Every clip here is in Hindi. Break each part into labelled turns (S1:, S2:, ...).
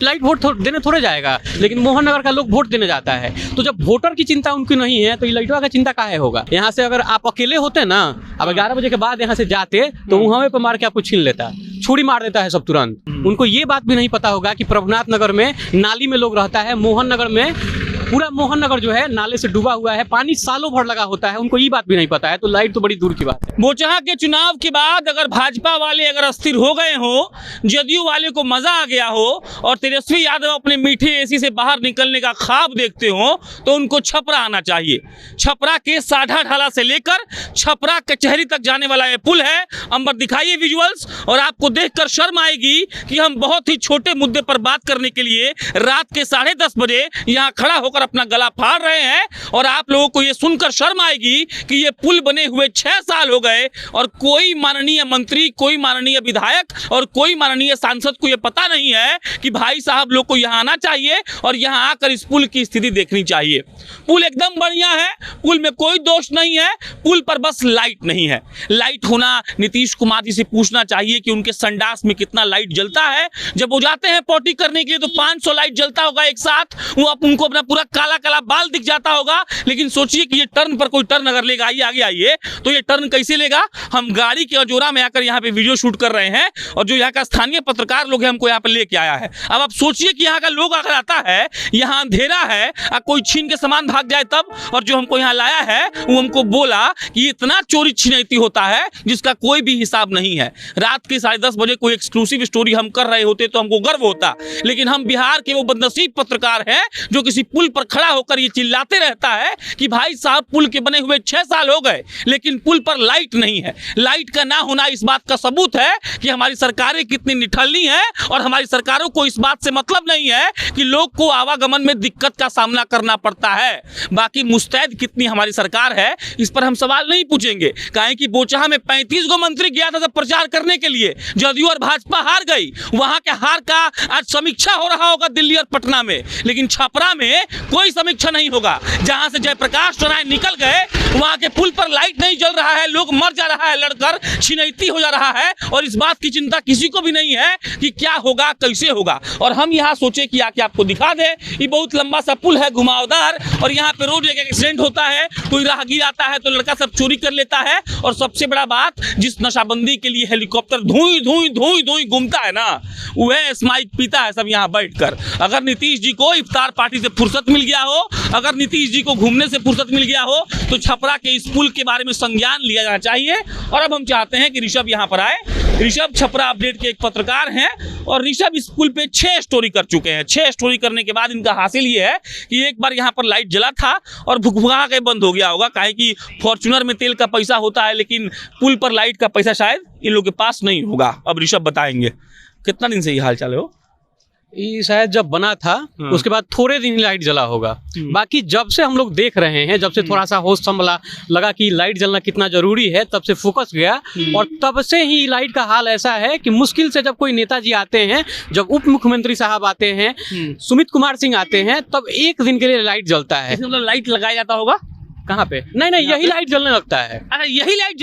S1: लाइट वोट देने थोड़े जाएगा, लेकिन मोहन नगर का लोग वोट देने जाता है। तो जब वोटर की चिंता उनकी नहीं है तो ये लाइटवा का चिंता काहे होगा। यहाँ से अगर आप अकेले होते ना, अब 11 बजे के बाद यहाँ से जाते तो वहाँ पे मार के आपको छीन लेता, छुरी मार देता है सब तुरंत। उनको ये बात भी नहीं पता होगा कि प्रभुनाथ नगर में नाली में लोग रहता है, मोहन नगर में पूरा मोहन नगर जो है नाले से डूबा हुआ है, पानी सालों भर लगा होता है, उनको ये बात भी नहीं पता है। तो लाइट तो बड़ी दूर की बात है।
S2: बोचहा के चुनाव के बाद अगर भाजपा वाले अगर अस्थिर हो गए हो, जदयू वाले को मजा आ गया हो और तेजस्वी यादव अपने मीठे एसी से बाहर निकलने का ख्वाब देखते हो, तो उनको छपरा आना चाहिए। छपरा के साढ़ा ढाला से लेकर छपरा कचहरी तक जाने वाला ये पुल है। अंबर दिखाइए विजुअल्स, और आपको देखकर शर्म आएगी कि हम बहुत ही छोटे मुद्दे पर बात करने के लिए रात के 10:30 बजे यहाँ खड़ा होकर अपना गला फाड़ रहे हैं। और आप लोगों को ये सुनकर शर्म आएगी कि ये पुल बने हुए 6 साल हो गए और कोई माननीय मंत्री, कोई माननीय विधायक और कोई माननीय सांसद को ये पता नहीं है कि भाई साहब लोग को यहाँ आना चाहिए और यहाँ आकर इस पुल की स्थिति देखनी चाहिए। पुल एकदम बढ़िया है, पुल में कोई दोष नहीं है, पुल पर बस लाइट नहीं है। लाइट होना नीतीश कुमार जी से पूछना चाहिए कि उनके संडास में कितना लाइट जलता है। जब वो जाते हैं पोटी करने के लिए तो 500 लाइट जलता होगा एक साथ, वो उनको अपना पूरा काला काला बाल दिख जाता होगा। लेकिन सोचिए कि ये टर्न पर कोई टर्न अगर लेगा, आइए आगे आइए, तो ये टर्न कैसे लेगा। हम गाड़ी के अजोरा में आकर यहाँ पे वीडियो शूट कर रहे हैं और जो यहाँ का स्थानीय पत्रकार लोग हैं हमको यहाँ पे लेके आया है। अब आप सोचिए कि यहाँ का लोग अगर आता है, यहाँ अंधेरा है, कोई छीन के सामान भाग जाए तब। और जो हमको यहाँ लाया है वो हमको बोला कि इतना चोरी छिनैती होता है जिसका कोई भी हिसाब नहीं है। रात के 10:30 बजे कोई एक्सक्लूसिव स्टोरी हम कर रहे होते तो हमको गर्व होता, लेकिन हम बिहार के वो बदनसीब पत्रकार हैं जो किसी पुल पर खड़ा होकर ये चिल्लाते रहता है कि भाई साहब पुल के बने हुए 6 साल हो गए लेकिन पुल पर लाइट नहीं है। लाइट का ना होना इस बात का सबूत है कि हमारी सरकारें कितनी निठल्ली हैं और हमारी सरकारों को इस बात से मतलब नहीं है कि लोग को आवागमन में दिक्कत का सामना करना पड़ता है। बाकी मुस्तैद कितनी हमारी सरकार है इस पर हम सवाल नहीं पूछेंगे, काहे कि बोचहा में 35 गो मंत्री गया था प्रचार करने के लिए, जदयू और भाजपा हार गई। वहां के हार का आज समीक्षा हो रहा होगा दिल्ली और पटना में, लेकिन छपरा में कोई समीक्षा नहीं होगा। जहां से जयप्रकाश नारायण निकल गए वहां के पुल पर लाइट नहीं जल रहा है, लोग मर जा रहा है, लड़कर छिनैती हो जा रहा है और इस बात की चिंता किसी को भी नहीं है कि क्या होगा, कैसे होगा। और हम यहाँ सोचे कि आके आपको दिखा दे, ये बहुत लंबा सा पुल है घुमावदार और यहाँ पे रोज एक एक्सीडेंट होता है, कोई राहगीर आता है तो लड़का सब चोरी कर लेता है। और सबसे बड़ा बात, जिस नशाबंदी के लिए हेलीकॉप्टर धुई धुई धुई धुई घूमता है ना, वह स्माइक पीता है सब यहाँ बैठकर। अगर नीतीश जी को इफ्तार पार्टी से फुर्सत मिल गया हो, अगर नीतीश जी को घूमने से फुर्सत मिल गया हो, तो छपरा के इस पुल के बारे में संज्ञान लिया जाना चाहिए। और अब हम चाहते हैं कि ऋषभ यहाँ पर आए। ऋषभ छपरा अपडेट के एक पत्रकार हैं और ऋषभ इस पुल पे 6 स्टोरी कर चुके हैं। 6 स्टोरी करने के बाद इनका हासिल ये है कि एक बार यहाँ पर लाइट जला था और भुगभुगा के बंद हो गया होगा, काहे कि फॉर्च्यूनर में तेल का पैसा होता है लेकिन पुल पर लाइट का पैसा शायद इन लोगों के पास नहीं होगा। अब ऋषभ बताएंगे कितना दिन से ये हाल चाल हो।
S1: ये शायद जब बना था उसके बाद थोड़े दिन लाइट जला होगा। बाकी जब से हम लोग देख रहे हैं, जब से थोड़ा सा होश संभला, लगा कि लाइट जलना कितना जरूरी है, तब से फोकस गया और तब से ही लाइट का हाल ऐसा है कि मुश्किल से जब कोई नेताजी आते हैं, जब उप मुख्यमंत्री साहब आते हैं, सुमित कुमार सिंह आते हैं, तब एक दिन के लिए लाइट जलता है।
S2: मतलब लाइट लगाया जाता होगा
S1: कहाँ पे? नहीं, यही लाइट जलने लगता है।
S2: अच्छा, यही लाइट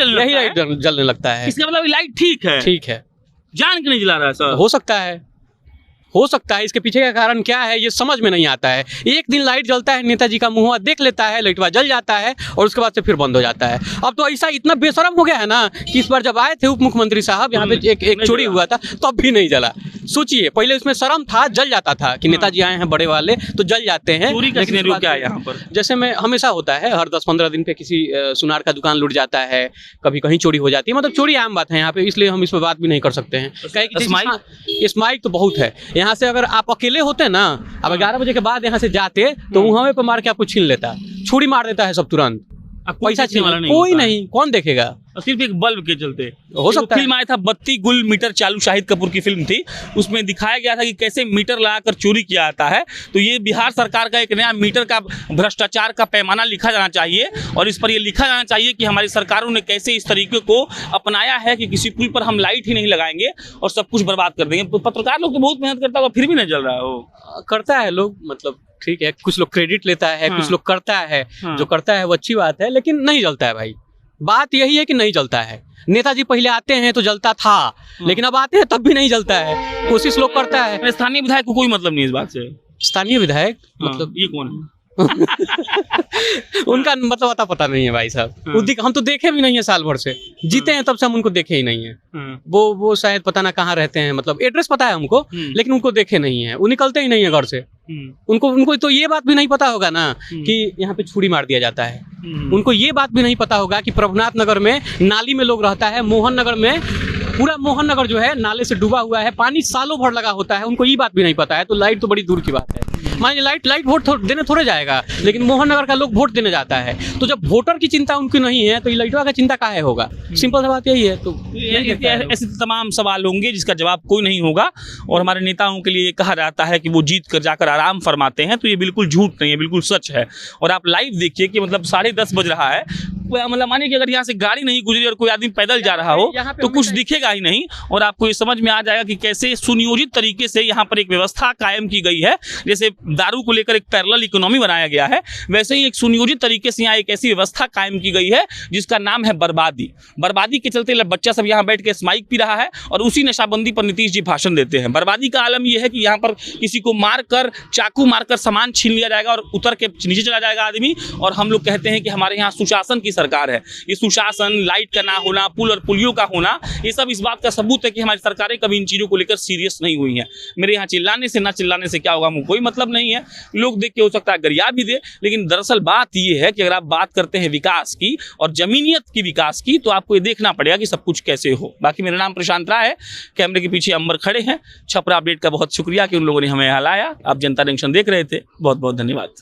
S1: जलने लगता है।
S2: इसका मतलब लाइट ठीक है,
S1: ठीक है।
S2: जान के नहीं जला रहा है सर?
S1: हो सकता है इसके पीछे का कारण क्या है ये समझ में नहीं आता है। एक दिन लाइट जलता है, नेताजी का मुंह देख लेता है, लाइटवा जल जाता है और उसके बाद से फिर बंद हो जाता है। अब तो ऐसा इतना बेशरम हो गया है ना कि इस बार जब आए थे उप मुख्यमंत्री साहब यहाँ पे एक चोरी हुआ था तब भी नहीं जला। सोचिए, पहले उसमें शर्म था, जल जाता था कि नेताजी आए हैं बड़े वाले तो जल जाते हैं।
S2: चोरी का सिनेरियो क्या है यहाँ पर? जैसे
S1: में हमेशा होता है, हर 10-15 दिन पे किसी सुनार का दुकान लूट जाता है, कभी कहीं चोरी हो जाती है। मतलब चोरी आम बात है यहाँ पे, इसलिए हम इस पर बात भी नहीं कर सकते हैं। स्माइक तो बहुत है यहाँ से। अगर आप अकेले होते ना, अब 11 बजे के बाद यहाँ से जाते तो वहाँ पे मार के आपको छीन लेता, छुरी मार देता है सब तुरंत। पैसा छीन वाला कोई नहीं, कौन देखेगा?
S2: सिर्फ एक बल्ब के चलते
S1: हो सकता है।
S2: फिल्म आया था 32 गुल मीटर चालू, शाहिद कपूर की फिल्म थी, उसमें दिखाया गया था कि कैसे मीटर लगाकर चोरी किया जाता है। तो ये बिहार सरकार का एक नया मीटर का भ्रष्टाचार का पैमाना लिखा जाना चाहिए और इस पर ये लिखा जाना चाहिए कि हमारी सरकारों ने कैसे इस तरीके को अपनाया है कि किसी पुल पर हम लाइट ही नहीं लगाएंगे और सब कुछ बर्बाद कर देंगे। पत्रकार लोग तो बहुत मेहनत करता होगा फिर भी नहीं जल रहा है। वो
S1: करता है लोग, मतलब ठीक है, कुछ लोग क्रेडिट लेता है, कुछ लोग करता है। जो करता है वो अच्छी बात है, लेकिन नहीं जलता है भाई। बात यही है कि नहीं जलता है। नेताजी पहले आते हैं तो जलता था, लेकिन अब आते हैं तब भी नहीं जलता है, कोशिश लोग करता है।
S2: स्थानीय विधायक को कोई मतलब नहीं इस बात से।
S1: स्थानीय विधायक
S2: मतलब
S1: मतलब
S2: ये कौन है?
S1: उनका मतलब अता पता नहीं है भाई साहब। हम तो देखे भी नहीं है, साल भर से जीते हैं तब से हम उनको देखे ही नहीं है। वो शायद पता ना कहाँ रहते हैं, मतलब एड्रेस पता है हमको, लेकिन उनको देखे नहीं है। वो निकलते ही नहीं है घर से। उनको तो ये बात भी नहीं पता होगा ना कि यहाँ पे छुरी मार दिया जाता है। उनको ये बात भी नहीं पता होगा कि प्रभुनाथ नगर में नाली में लोग रहता है, मोहन नगर में पूरा मोहन नगर जो है नाले से डूबा हुआ है, पानी सालों भर लगा होता है। उनको ये बात भी नहीं पता है, तो लाइट तो बड़ी दूर की बात है। मान लीजिए लाइट वोट देने थोड़े जाएगा, लेकिन मोहन नगर का लोग वोट देने जाता है। तो जब वोटर की चिंता उनकी नहीं है तो ये लाइटवा का चिंता काहे होगा? सिंपल सा बात यही है। तो
S2: ऐसे तमाम सवाल होंगे जिसका जवाब कोई नहीं होगा। और हमारे नेताओं के लिए ये कहा जाता है कि वो जीत कर जाकर आराम फरमाते हैं, तो ये बिल्कुल झूठ नहीं है, बिल्कुल सच है। और आप लाइव देखिए कि मतलब 10:30 बज रहा है, मतलब मानिए कि अगर यहाँ से गाड़ी नहीं गुजरी और कोई आदमी पैदल जा रहा हो तो कुछ दिखेगा ही नहीं। और आपको ये समझ में आ जाएगा कि कैसे सुनियोजित तरीके से यहाँ पर एक व्यवस्था कायम की गई है। जैसे दारू को लेकर एक पैरेलल इकोनॉमी बनाया गया है, वैसे ही एक सुनियोजित तरीके से यहाँ एक ऐसी व्यवस्था कायम की गई है जिसका नाम है बर्बादी। बर्बादी के चलते बच्चा सब यहाँ बैठ के स्माइक पी रहा है और उसी नशाबंदी पर नीतीश जी भाषण देते हैं। बर्बादी का आलम यह है कि यहाँ पर किसी को मारकर, चाकू मारकर सामान छीन लिया जाएगा और उतर के नीचे चला जाएगा आदमी। और हम लोग कहते हैं कि हमारे यहाँ सुशासन की सरकार है। ये सुशासन, लाइट का ना होना, पुल और पुलियों का होना, ये सब इस बात का सबूत है कि हमारी सरकारें कभी इन चीजों को लेकर सीरियस नहीं हुई हैं। मेरे यहाँ चिल्लाने से ना चिल्लाने से क्या होगा, मुझे कोई मतलब नहीं है। लोग देख के हो सकता है गरिया भी दे, लेकिन दरअसल बात ये है कि अगर आप बात करते हैं विकास की और जमीनियत की विकास की, तो आपको ये देखना पड़ेगा कि सब कुछ कैसे हो। बाकी मेरा नाम प्रशांत राय है, कैमरे के पीछे अंबर खड़े हैं। छपरा अपडेट का बहुत शुक्रिया कि उन लोगों ने हमें यहाँ लाया। आप जनता जंक्शन देख रहे थे, बहुत बहुत धन्यवाद।